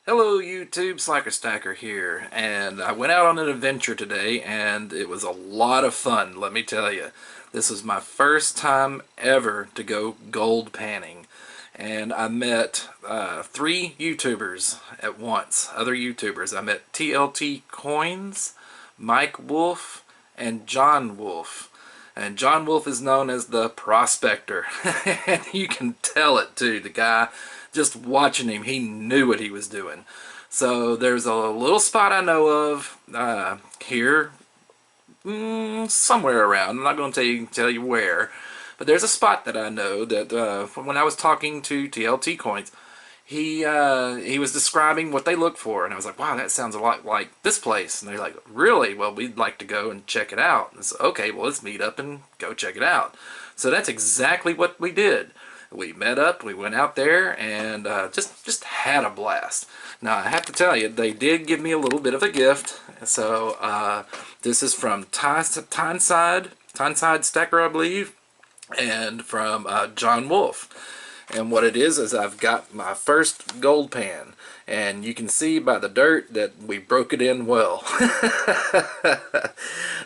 Hello YouTube, Slacker Stacker here, and I went out on an adventure today and it was a lot of fun, let me tell you. This was my first time ever to go gold panning, and I met three YouTubers at once, other YouTubers. I met TLT Coins, Mike Wolff, and John Wolff. And John Wolff is known as the prospector, and you can tell it too. The guy, just watching him, he knew what he was doing. So there's a little spot I know of here, somewhere around. I'm not going to tell you where, but there's a spot that I know that when I was talking to TLT Coins, he was describing what they look for, and I was like, wow, that sounds a lot like this place. And they're like, really? Well, we'd like to go and check it out. And so, okay, well, let's meet up and go check it out. So that's exactly what we did. We met up, we went out there, and just had a blast. Now, I have to tell you, they did give me a little bit of a gift. So this is from Tyneside Stacker, I believe, and from John Wolff. And what it is I've got my first gold pan, and you can see by the dirt that we broke it in well.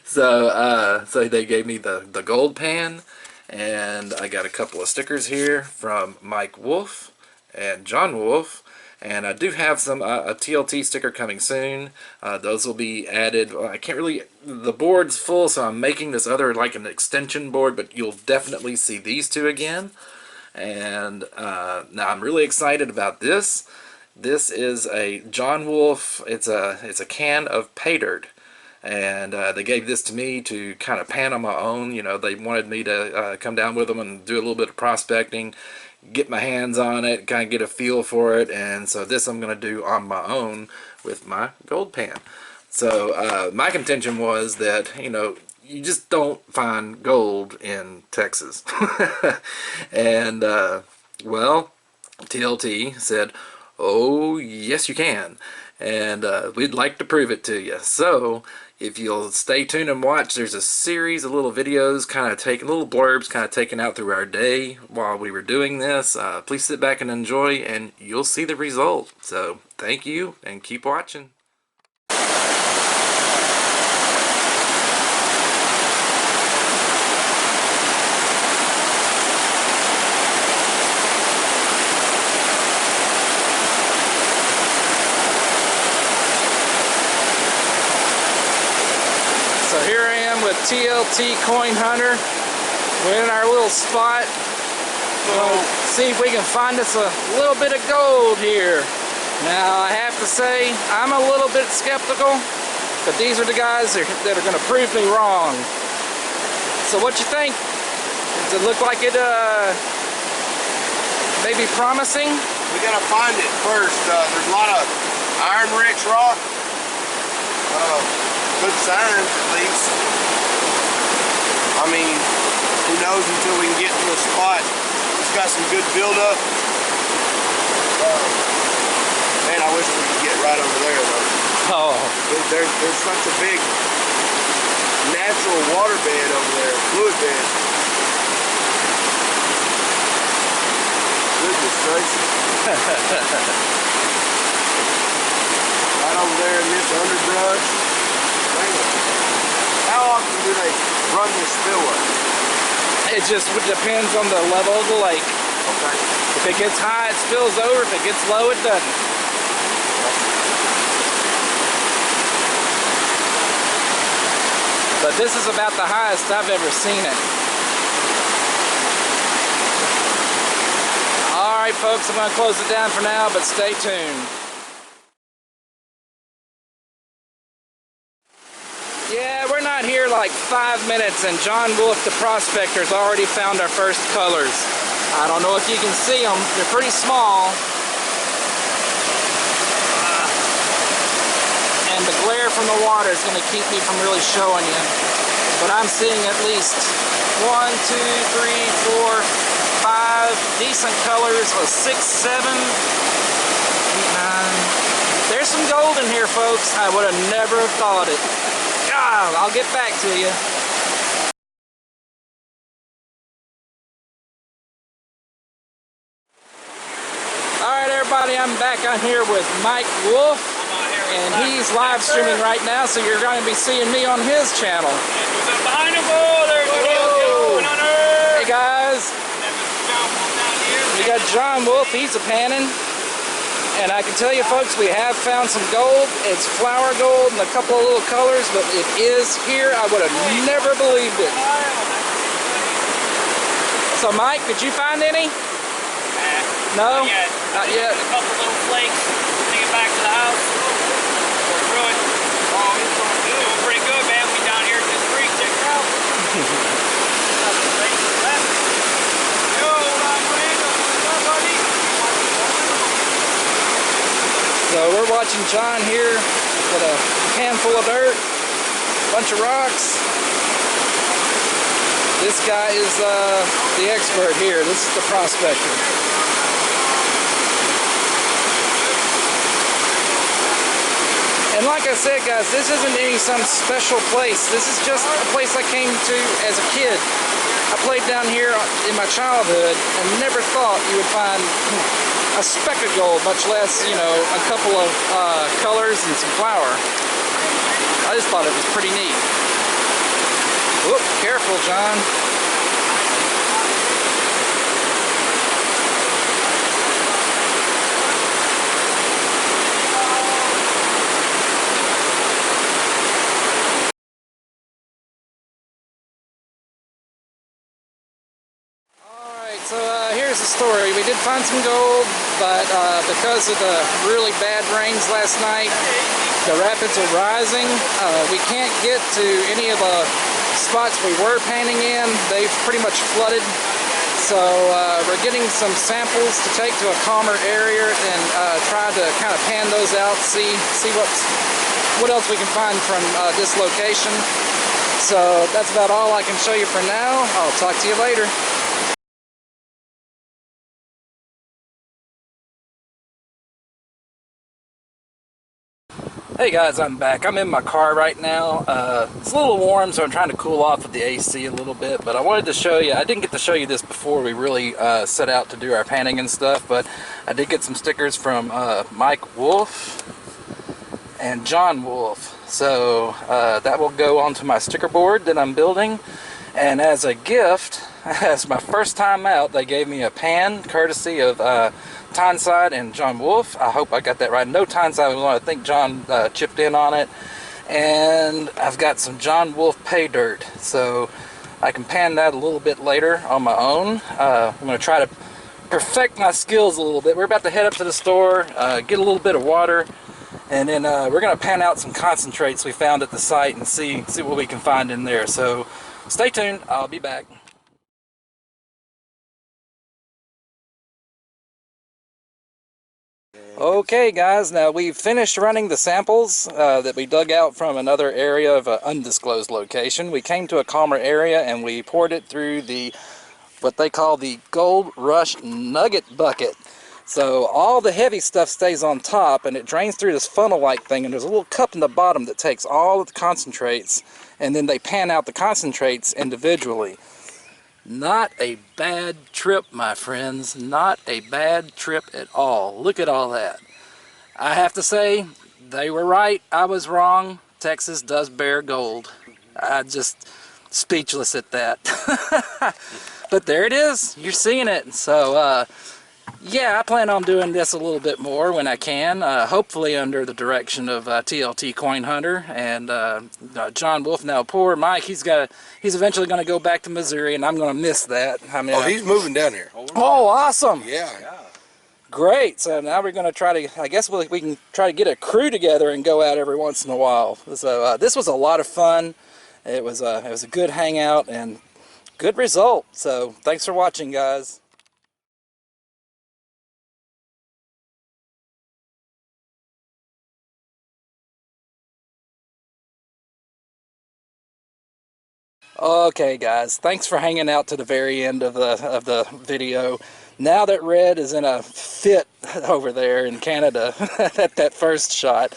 So they gave me the gold pan, and I got a couple of stickers here from Mike Wolff and John Wolff. And I do have some a TLT sticker coming soon. Those will be added. I can't really, the board's full, so I'm making this other like an extension board, but you'll definitely see these two again. And now I'm really excited about this. This is a John Wolff. It's a can of pay dirt, and they gave this to me to kind of pan on my own. You know, they wanted me to come down with them and do a little bit of prospecting, get my hands on it, kind of get a feel for it. And so this I'm going to do on my own with my gold pan. So my contention was that, you know, you just don't find gold in Texas. And well, TLT said, oh yes you can, and we'd like to prove it to you. So if you'll stay tuned and watch, there's a series of little videos kind of taken, little blurbs kind of taken out through our day while we were doing this. Please sit back and enjoy, and you'll see the result. So thank you, and keep watching. So here I am with TLT Coin Hunter. We're in our little spot. We'll see if we can find us a little bit of gold here. Now I have to say, I'm a little bit skeptical, but these are the guys that are going to prove me wrong. So what you think? Does it look like it may be promising? We gotta find it first. There's a lot of iron-rich rock. Good signs, at least. I mean, who knows until we can get to a spot that's got some good build-up. Man, I wish we could get right over there, though. Oh. There's such a big natural water bed over there, fluid bed. Goodness gracious. Right over there in this underbrush. How often do they run this spillway? It just depends on the level of the lake. Okay. If it gets high, it spills over. If it gets low, it doesn't. But this is about the highest I've ever seen it. Alright folks, I'm going to close it down for now, but stay tuned. Yeah, we're not here like 5 minutes, and John Wolff, the prospector's already found our first colors. I don't know if you can see them. They're pretty small. And the glare from the water is going to keep me from really showing you. But I'm seeing at least 1, 2, 3, 4, 5 decent colors, 6, 7, 8, 9. There's some gold in here, folks. I would have never thought it. God, I'll get back to you. Alright everybody, I'm back on here with Mike Wolff, and he's live streaming right now, so you're going to be seeing me on his channel. Behind the wall, there's TLT Coin Hunter. Hey guys, we got John Wolff. He's a panning, and I can tell you folks, we have found some gold. It's flower gold and a couple of little colors, but it is here. I would have never believed it. So Mike, did you find any? No? Not yet. Not yet. A couple little flakes. Take it back to the house. Go through it. Oh, it's doing pretty good, man. We down here at this creek. Check it out. Yo, what's up, buddy? So we're watching John here with a handful of dirt, a bunch of rocks. This guy is the expert here. This is the prospector. And like I said, guys, this isn't some special place. This is just a place I came to as a kid. I played down here in my childhood and never thought you would find a speck of gold, much less, you know, a couple of colors and some flour. I just thought it was pretty neat. Whoop, careful, John. So here's the story. We did find some gold, but because of the really bad rains last night, the rapids are rising. We can't get to any of the spots we were panning in. They've pretty much flooded. So we're getting some samples to take to a calmer area and try to kind of pan those out, see what else we can find from this location. So that's about all I can show you for now. I'll talk to you later. Hey guys, I'm back. I'm in my car right now. It's a little warm, so I'm trying to cool off with the AC a little bit, but I wanted to show you, I didn't get to show you this before we really set out to do our panning and stuff, but I did get some stickers from Mike Wolff and John Wolff. So that will go onto my sticker board that I'm building, and as a gift, as my first time out, they gave me a pan courtesy of Tyneside and John Wolff. I hope I got that right. No Tyneside, I think John chipped in on it. And I've got some John Wolff pay dirt, so I can pan that a little bit later on my own. I'm going to try to perfect my skills a little bit. We're about to head up to the store, get a little bit of water, and then we're going to pan out some concentrates we found at the site and see what we can find in there. So stay tuned. I'll be back. Okay guys, now we've finished running the samples that we dug out from another area of an undisclosed location. We came to a calmer area and we poured it through what they call the Gold Rush Nugget Bucket. So all the heavy stuff stays on top and it drains through this funnel-like thing, and there's a little cup in the bottom that takes all of the concentrates, and then they pan out the concentrates individually. Not a bad trip, my friends. Not a bad trip at all. Look at all that. I have to say, they were right. I was wrong. Texas does bear gold. I'm just speechless at that. But there it is. You're seeing it. So, yeah, I plan on doing this a little bit more when I can, hopefully under the direction of TLT Coin Hunter and John Wolff. Now, poor Mike, he's eventually going to go back to Missouri, and I'm going to miss that. I mean, he's moving down here. Oh, awesome! Yeah. Great. So now we're going to try to, I guess we can try to get a crew together and go out every once in a while. So this was a lot of fun. It was a good hangout and good result. So thanks for watching, guys. Okay guys, thanks for hanging out to the very end of the video. Now that Red is in a fit over there in Canada at that first shot,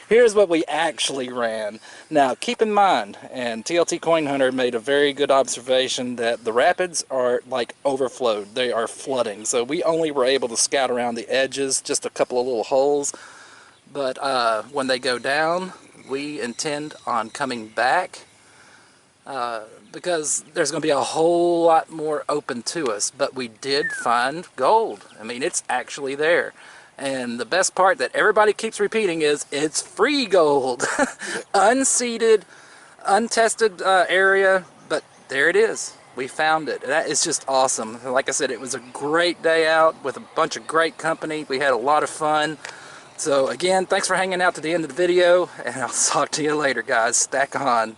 here's what we actually ran. Now, keep in mind, and TLT Coin Hunter made a very good observation that the rapids are like overflowed. They are flooding. So we only were able to scout around the edges, just a couple of little holes. But when they go down, we intend on coming back because there's going to be a whole lot more open to us. But we did find gold. I mean, it's actually there. And the best part that everybody keeps repeating is it's free gold. Unseeded, untested area, but there it is. We found it. That is just awesome. Like I said, it was a great day out with a bunch of great company. We had a lot of fun. So again, thanks for hanging out to the end of the video, and I'll talk to you later, guys. Stack on.